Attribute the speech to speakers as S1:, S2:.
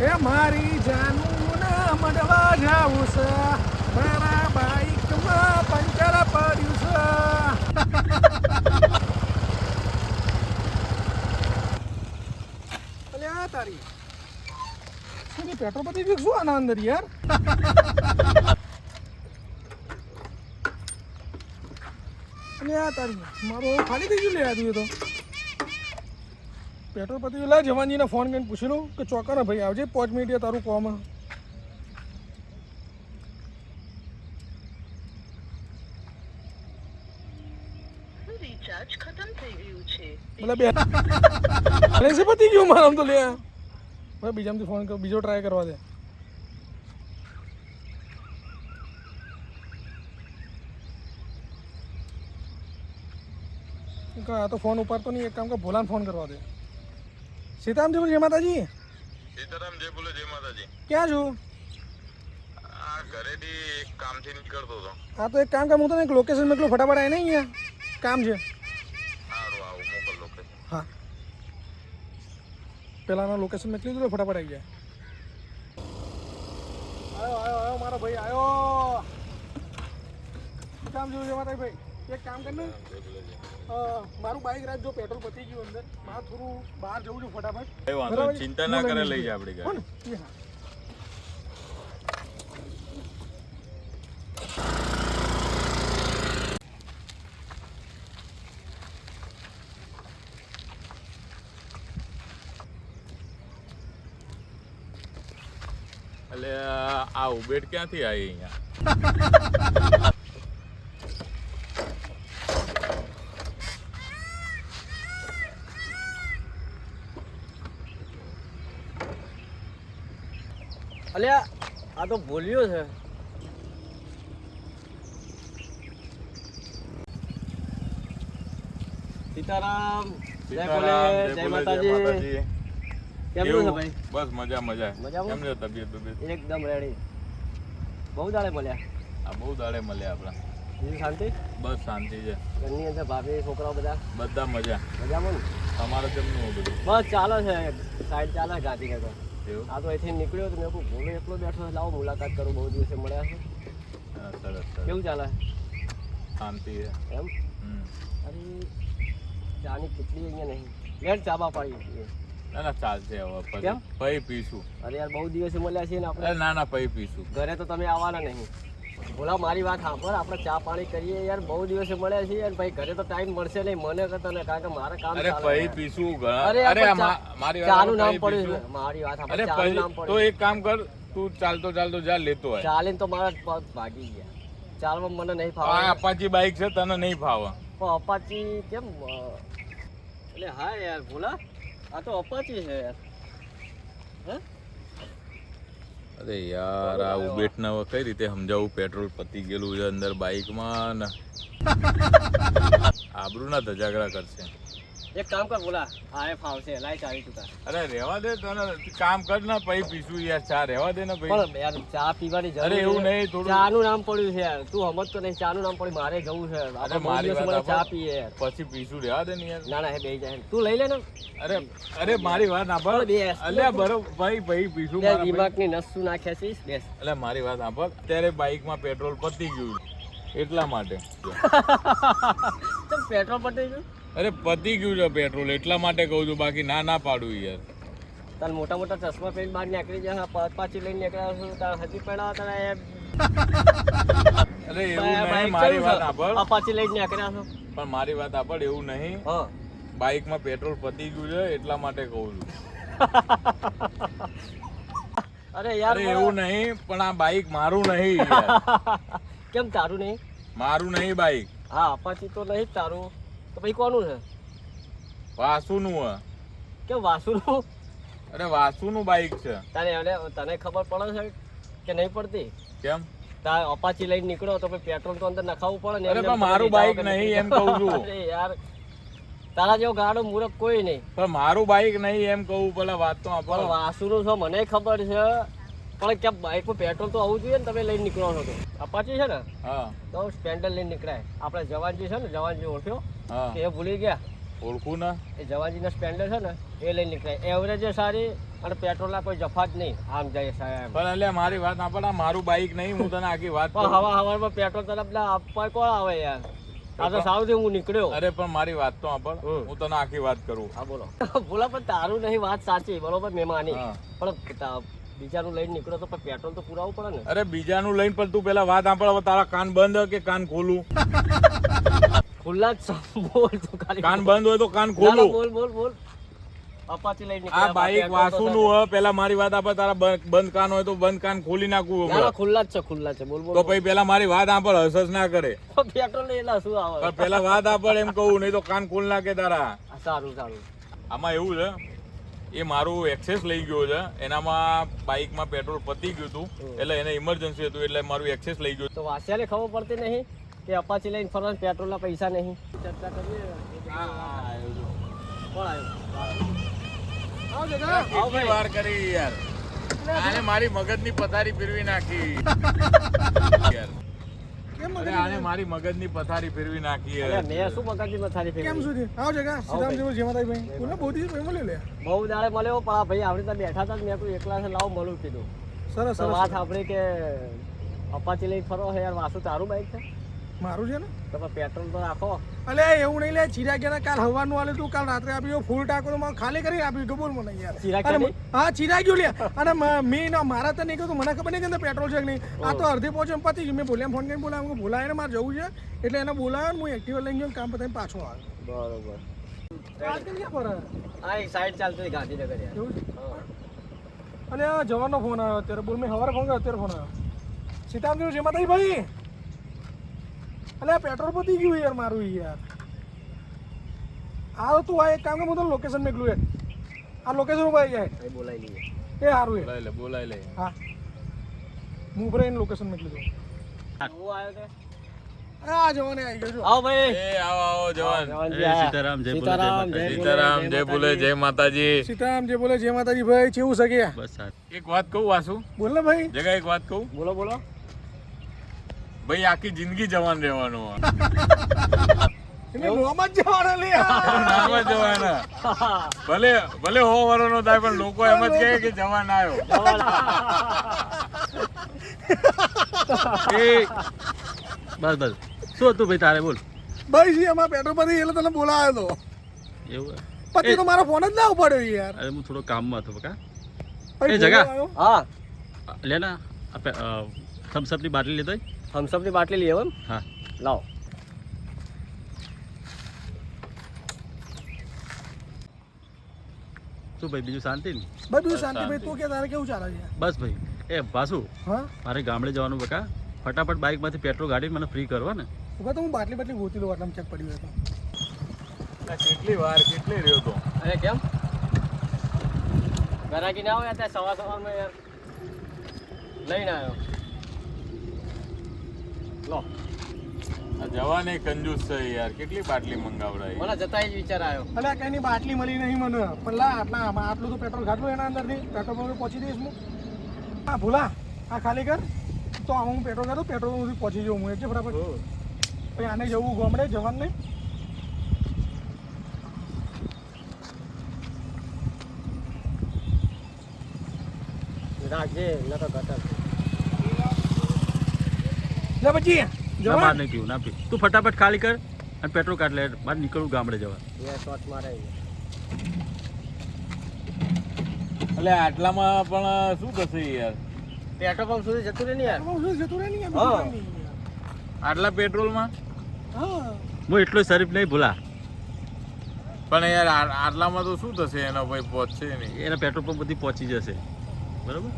S1: એ મારી જાનું ના મળવા જાવું છે, મારા બાઈકમાં પંચર પડ્યું છે. અલ્યા તારી શું કે પેટ્રોલ પતી ગયું શું આના અંદર યાર? અલ્યા તારી મારું ખાલી થઈ ગયું લે આ તો પેટ્રોલ પતી લા જવાનજીને ફોન કરીને પૂછી લઉં કે ચોક્કસ ભાઈ આવજે 5 મિનિટ તારું કોમ
S2: રિચાર્જ ખતમ થઈ ગયું છે.
S1: મતલબ બેલેન્સ પતી ગયું મારે આમ તો લે હવે બીજામાંથી ફોન કર, બીજો ટ્રાય કરવા દે. આ તો ફોન ઉપાડતો નહીં, એક કામ કર ભોલાને ફોન કરવા દે. સીતારામ જય માતાજી.
S3: સીતારામ જય બોલે જય માતાજી.
S1: ક્યાં છું?
S3: આ ઘરેથી એક કામથી નીકળતો હતો.
S1: હા તો એક કામ કર, હું તને એક લોકેશન મોકલું, ફટાફટ આવીને અહીંયા કામ છે.
S3: સારું આવું મોકલ લોકેશન.
S1: હા પેલાના લોકેશન મોકલી દીધું, ફટાફટ આવી જાય. આવ્યો મારો ભાઈ આવ્યો. કામ જોયું છે મારા ભાઈ, એક કામ કર ને મારું બાઈક રાખજો, પેટ્રોલ પતી ગયું અંદર, મારે થોડું બહાર જવું છું ફટાફટ.
S3: વાંધો ચિંતા ના કરે, લઈ જા આપણી ગાડી. એટલે આ ઉબેટ ક્યાંથી આવી અહીંયા?
S4: અલ્યા આ તો ભૂલ્યો છે. સીતારામ જય બોલે જય માતાજી. કેમનું છે ભાઈ?
S3: બસ મજા મજા.
S4: મજામાં?
S3: કેમ છે તબિયત?
S4: એકદમ રેડી. બહુ દાડે મળ્યા.
S3: આ બહુ દાડે મળ્યા આપણા.
S4: બીજું શાંતિ?
S3: બસ શાંતિ છે.
S4: ઘરની અંદર ભાભી છોકરાઓ બધા
S3: બધા મજા.
S4: મજામાં ને?
S3: તમારે કેમનું બધું?
S4: બસ ચાલે છે, સાઈડ ચાલે ગાતી કરતો.
S3: એવું?
S4: આ તો અહીંથી નીકળ્યો તો મેં કહું ભૂલો એકલો બેઠો છે, લાવો મુલાકાત કરું, બહુ દિવસે મળ્યા છે.
S3: હા, સરસ સરસ.
S4: કેવું ચાલે?
S3: શાંતિ છે.
S4: એમ? અરે ચાની કેટલી અહીંયા નહીં, લેટ ચાબા પાડી.
S3: ના ના ચાલશે હવે.
S4: કેમ?
S3: પછી પીશું.
S4: અરે યાર બહુ દિવસે મળ્યા છીએ ને આપણે.
S3: ના ના પછી પીશું.
S4: ઘરે તો તમે આવવાના નહીં. બોલા મારી વાત સાંભળ, આપણે ચા પાણી કરીએ યાર, બહુ દિવસે મળ્યા છીએ અને ભાઈ ઘરે તો ટાઈમ મળશે નહીં મને કરતા ને, કારણ કે મારા કામ
S3: અરે
S4: ચાલે
S3: પછી
S4: યાર.
S3: પીશું.
S4: અરે યાર, પણ
S3: મારી
S4: ચાનું નામ
S3: પછી
S4: પડ્યું
S3: પીશું.
S4: છે. મારી વાત
S3: અરે
S4: સાંભળ, ચાનું નામ
S3: પછી તો
S4: પડ્યું.
S3: એક કામ કર, તું ચાલતો ચાલતો જા લેતો હોય.
S4: ચાલીને તો મારા પગ ભાગી ગયા. ચાલવામાં મને નહીં
S3: આ
S4: ફાવે.
S3: અપાચી બાઈક છે, તને નહીં ફાવે.
S4: પણ અપાચી કેમ એટલે હા યાર બોલા, આ તો અપાચી છે યાર. હે
S3: અરે યાર આ ઉબેટ ને હવે કઈ રીતે સમજાવું? પેટ્રોલ પતી ગયેલું છે અંદર બાઈકમાં ને આબરૂ ના ધજાગરા કરશે.
S4: એક કામ કર બોલા, આ એ ફાવશે, લાઈ ચાવી તું તાર.
S3: અરે રહેવા દે, તને કામ કર ને પછી પીશું યાર. ચા રહેવા દે ને ભાઈ.
S4: પણ યાર ચા પીવાની જરૂર
S3: અરે એવું
S4: છે.
S3: નહીં, થોડું
S4: ચાનું નામ પડ્યું છે યાર, તું સમજતો નહીં. ચાનું નામ પડ્યું, મારે જવું છે. આપણે બહુ
S3: મારી
S4: દિવસ
S3: વાત
S4: મળે, ચા
S3: સાંભળ.
S4: પીએ યાર.
S3: પછી પીશું, રહેવા દે ને યાર.
S4: ના ના હે બેહી જાય, તું લઈ લે ને.
S3: અરે અરે મારી વાત સાંભળ.
S4: બેસ.
S3: અલ્યા બરોબર ભાઈ ભાઈ પીશું
S4: બે
S3: મારા ભાઈ.
S4: દિમાગની નસ શું નાખ્યા છે બેસ.
S3: અલ્યા મારી વાત સાંભળ, અત્યારે બાઈકમાં પેટ્રોલ પતી ગયું એટલા માટે.
S4: તો પેટ્રોલ પટી ગયું.
S3: અરે પતી ગયું છે પેટ્રોલ એટલા માટે કહું છું, બાકી ના ના પાડું યાર.
S4: તાર મોટા મોટા ચશ્મા પહેરીને બહાર નીકળી જાય, પાછી લઈને નીકળ્યા છું, તાર હજી પહેલા તારા
S3: અરે એવું નહીં, મારી વાત સાંભળ.
S4: અપાચી લઈને નીકળ્યા છો.
S3: પણ મારી વાત સાંભળ, એવું નહીં.
S4: હા
S3: બાઈકમાં પેટ્રોલ પતી ગયું છે એટલા માટે કહું છું.
S4: અરે યાર
S3: અરે એવું નહીં, પણ આ બાઈક મારું નહીં યાર.
S4: કેમ તારું નહીં?
S3: મારું નહીં બાઈક,
S4: હા અપાચી તો નહીં જ તારું, તો પછી કોનું છે?
S3: વાસુનું હે.
S4: કેમ વાસુનું?
S3: અરે વાસુનું બાઈક છે.
S4: તારે તને ખબર પડે છે કે નહીં પડતી?
S3: કેમ?
S4: તાર અપાચી લઈને નીકળો તો પછી પેટ્રોલ તો અંદર નખાવવું પડે ને.
S3: અરે
S4: એમને
S3: પણ મારું
S4: તમે
S3: બાઈક
S4: જાઓ કે
S3: નહીં એમ કહું છું.
S4: અરે યાર તારા જેવો ગાડો મૂરખ કોઈ નહીં.
S3: પણ મારું બાઈક નહીં એમ કહું, પેલા વાત તો
S4: પણ
S3: આપો.
S4: વાસુનું છે મને ખબર છે, પણ કેમ બાઈકમાં પેટ્રોલ તો આવવું જોઈએ ને. તમે લઈને નીકળો છો તો અપાચી છે ને,
S3: હા
S4: તો સ્પેન્ડર લઈને નીકળાય. આપણે જવાનજી છે ને, જવાનજી ઓળખ્યો
S3: હા
S4: કે એ ભૂલી ગયા.
S3: ઓળખું ને.
S4: એ જવાનજીના સ્પેન્ડર છે ને એ લઈને નીકળાય. એવરેજ સારી, અને પેટ્રોલના કોઈ જફા જ નહીં આમ જાય સાહેબ.
S3: પણ એટલે મારી વાત સાંભળ, આ મારું બાઈક નહીં, હું તને આખી વાત
S4: પણ
S3: કરું.
S4: હવામાં પેટ્રોલ તરફ આપવા કોણ આવે યાર? આ તો સાવથી હું નીકળ્યો.
S3: અરે પણ મારી વાત તો સાંભળ,
S4: હમ.
S3: હું તને આખી વાત કરું.
S4: હા બોલો. બોલા પણ તારું નહીં વાત સાચી બરોબર મેં માની,
S3: હા.
S4: પણ બીજાનું લઈને નીકળો તો પણ પેટ્રોલ તો પુરાવવું પડે ને.
S3: અરે બીજાનું લઈને પણ તું પેલા વાત સાંભળ. હવે તારા કાન બંધ કે કાન ખોલું?
S4: ખુલ્લા જ છે. બોલ તું ખાલી.
S3: કાન બંધ હોય તો કાન
S4: ના, ના,
S3: ખોલું.
S4: બોલ બોલ બોલ. અપાચી લઈને
S3: આ
S4: નીકળ્યા.
S3: બાઈક
S4: પેટ્રોલ તો
S3: વાસુ નું પેલા મારી વાત આપે. તારા બંધ કાન હોય તો બંધ કાન ખોલી નાખવું.
S4: ના, ના, ખુલ્લા જ છે ખુલ્લા છે. બોલ બોલ.
S3: તો પછી પેલા મારી વાત સાંભળ, હસસ ના કરે.
S4: પેટ્રોલ લેલા શું આવે?
S3: પણ પેલા વાત સાંભળ એમ કહું, નહીં તો કાન ખોલ નાખે તારા.
S4: સારું સારું.
S3: આમાં એવું છે, એ મારું એક્સેસ લઈ ગયો છે, એનામાં બાઇકમાં પેટ્રોલ પતી ગયું હતું, એટલે એને ઇમરજન્સી હતું, એટલે મારું એક્સેસ લઈ ગયું.
S4: તો વાસિયાને ખબર પડતી નહીં કે અપાચી લઈને ફરવા પેટ્રોલના પૈસા નહીં. ચર્ચા કરીએ. કોણ આવ્યું?
S1: આવો જગા.
S3: કેટલી વાર કરી યાર, આને મારી મગજની પથારી ફેરવી નાખી યાર.
S1: કેમ
S3: અરે આને મારી મગજની પથારી ફેરવી નાખી
S4: અરે
S3: યાર.
S4: મેં શું મગજની મથારી
S1: કેમ
S4: ફેરવી?
S1: સુધી આવો જગા. સીતારામ જેવો જેમાં ભાઈ બોલે બહુ દિવસ ભાઈ મળ્યો લે.
S4: બહુ દાડે મળ્યો પણ આ ભાઈ આપણે ત્યાં બેઠા હતા ને મેં કોઈ એકલા છે લાવ મળું કીધું.
S1: સરસ
S4: તો વાત
S1: સરસ.
S4: સાંભળી કે અપાચી લઈને ફરો હે યાર. વાસુ તારું બાઈક છે
S1: મારું છે ને.
S4: તો પણ પેટ્રોલ તો રાખો.
S1: અલે એવું નહીં લે, ચીરા ગયા કાલ હવાનું આલે તું, કાલ રાત્રે આપી ફૂલ ટાંકો તો મારે ખાલી કરી આપી તો બોલ મને યાર.
S4: ચીરા
S1: અને
S4: ક્યાંની?
S1: હા ચીરા ગયું લે. અને મેં ના મારા તો નહીં કહ્યું, મને ખબર નહીં કે અંદર પેટ્રોલ છે કે નહીં. આ તો અડધી પહોંચે પતી ગયું. મેં બોલ્યા ફોન કરીને બોલાવ્યા, બોલાય ને મારે જવું છે એટલે એને બોલાવ્યો. હું એક્ટિવા લઈને ગયો, કામ પતાવીને પાછો આવ્યો.
S4: બરોબર.
S1: આજકાલ ક્યાં પર
S4: આ એક સાઈડ ચાલતી હતી ગાંધીનગર યાર.
S1: એવું છે?
S4: હા.
S1: અને આ જવાનો ફોન આવ્યો અત્યારે. બોલ મેં સવારે ફોન કર્યો, અત્યારે ફોન આવ્યો. સીતારામ જેવું જેમાં થઈ ભાઈ. અલે પેટ્રોલ પતી ગયું યાર મારું યાર. આ તું આ એક કામ કર, હું તને લોકેશન મોકલું યાર. આ લોકેશન ઉપર આવી જાય
S4: અહીં બોલાવી લઈએ.
S1: એ સારું યાર.
S3: બોલાય લે, બોલાય લે.
S1: હા હું ઉપર એને લોકેશન મોકલી દઉં.
S4: હું આવ્યો છે.
S1: આ જવાને આવી ગયો છો.
S4: આવો ભાઈ.
S3: એ આવો આવો જવાન.
S4: જવાનજી આયા.
S5: સીતારામ, જય ભોલે, જય
S4: સીતારામ, જય
S5: માતાજી.
S4: ભોલે,
S3: સીતારામ,
S4: જય
S3: જય બોલે,
S4: માતાજી.
S3: જય માતાજી.
S1: સીતારામ જે બોલે જય માતાજી. ભાઈ કેવું છે કે?
S5: બસ સારું.
S3: એક વાત કહું વાસુ,
S1: બોલ ને ભાઈ.
S3: જગા એક વાત કહું.
S4: બોલો બોલો.
S3: ભાઈ આખી જિંદગી જવાન રહેવાનું.
S1: એને નોમ જ જવાના લે.
S3: નામ જ જવાના. ભલે ભલે 100 વર્ષનો થાય પણ લોકો એમ જ કહે કે જવાન આવ્યો.
S5: એ બસ બસ. શું હતું ભાઈ તારે? બોલ.
S1: ભાઈ જી અમારા પેટ્રોલ પતી એટલે તને બોલાવ્યો હતો.
S5: એવું?
S1: પછી તો મારો ફોન જ ના ઉપાડ્યો યાર.
S5: અરે હું થોડો કામમાં હતો બકા.
S1: ભાઈ
S5: એ જગા.
S1: બોલાવ્યો.
S4: હા
S5: લે ના થમ્સઅપની બાટલી લેતો હોય?
S4: થમ્સઅપની બાટલી લઈએ એમ.
S5: હા.
S4: લાવો.
S5: શું ભાઈ બીજું શાંતિ ને?
S1: ભાઈ બીજું શાંતિ ભાઈ. તું કે તારે કેવું ચાલે છે?
S5: બસ ભાઈ. એ વાસુ,
S1: હા
S5: મારે ગામડે જવાનું બકા. ફટાફટ બાઇકમાંથી પેટ્રોલ કાઢીને મને ફ્રી કરવા ને.
S1: ઉભા તો હું બાટલી બાટલી ગોતી લઉં આટલામાં ચેક પડી હોય તો.
S3: કેટલી વાર કેટલી રહ્યો તો.
S4: અરે કેમ ગરાકી ના હોય ત્યાં સવાર સવારમાં યાર લઈને આવ્યો. લો
S3: આ જવાન એ કંજૂસ છે યાર, કેટલી બાટલી મંગાવડાય.
S4: મને જતા જ વિચાર આવ્યો.
S1: અલે આ કઈની બાટલી મળી નહીં મને. પણ લા આટલું તો પેટ્રોલ ઘાટલું એના અંદરથી. પેટ્રોલ પંપે પહોંચી દઈશ હું. હા ભૂલા આ ખાલી કર. તો આમાં હું પેટ્રોલ કાઢું, પેટ્રોલ સુધી પહોંચી જાઉં હું એટલે ફટાફટ. પછી આને જવું ગામડે જવાનું નહીં.
S4: રાખજે ન તો ઘટર.
S1: લે પછી
S5: ના બહાર
S1: જવાનું.
S5: નહીં પીવું, ના પી. તું ફટાફટ ખાલી કર અને પેટ્રોલ કાઢ લે. બહાર નીકળવું ગામડે જવા.
S4: એ શોર્ટ મારે.
S3: એટલે આટલામાં પણ શું થશે યાર?
S4: પેટ્રોલ પંપ સુધી જતું રહે ને યાર.
S1: આમાં શું જતું રહે નહીં યાર,
S4: હા.
S1: બીજું કાંઈ નહીં.
S3: આટલા પેટ્રોલમાં?
S1: હા
S5: હું એટલો શરીફ નહીં ભૂલા.
S3: પણ યાર આટલામાં તો શું થશે? એનો ભાઈ પહોંચશે નહીં.
S5: એના પેટ્રોલ પંપ બધી પહોંચી જશે. બરાબર?